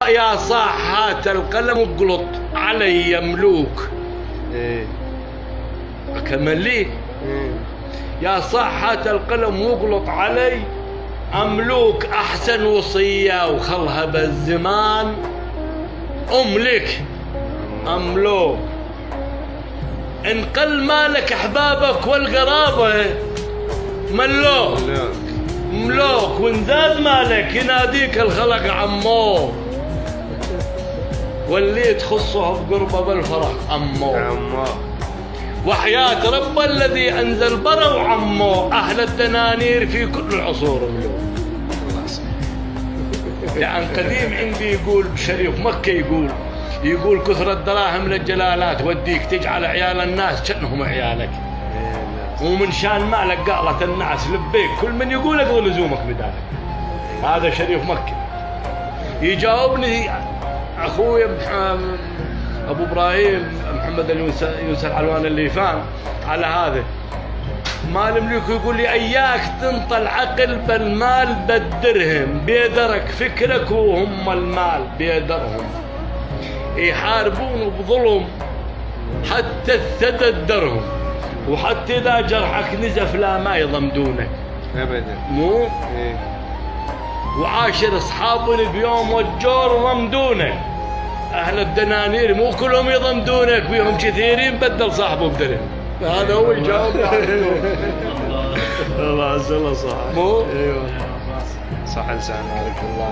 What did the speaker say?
يا صاح هات القلم واقلط علي يا ملوك. أكمل لي. يا صاح هات القلم واقلط علي أملوك أحسن وصية وخلها بالزمان أملك أملوك. إن قل مالك أحبابك والقرابة ملوك ملوك، وإن زاد مالك يناديك الخلق عمو، واللي تخصه بقربه بالفرح عمو. وحياة رب الذي أنزل برا وعمو أهل الدنانير في كل العصور ملوك. يعني قديم عندي يقول بشريف مكة يقول كثر الدراهم للجلالات وديك تجعل عيال الناس كأنهم عيالك، ومن شان مالك قالت الناس لبيك كل من يقول اقضي لزومك بدالك. هذا شريف مكة. يجاوبني اخوي ابو ابراهيم محمد يونس العلوان الليفان على هذا مال ملوك، يقول لي اياك تنطى العقل بالمال بالدرهم، بيدرك فكرك وهم المال بيدرهم، يحاربون بظلم حتى الثدى درهم، وحتى إذا جرحك نزف لا ما يضمدونك أبدا. مو وعاشر أصحابني بيوم والجور ضمدونك. أهل الدنانير مو كلهم يضمدونك، بيهم كثيرين بدل صاحبه بدرهم. هذا هو الجواب. الله عز الله صح. مو ايوه صح لسان. بارك الله.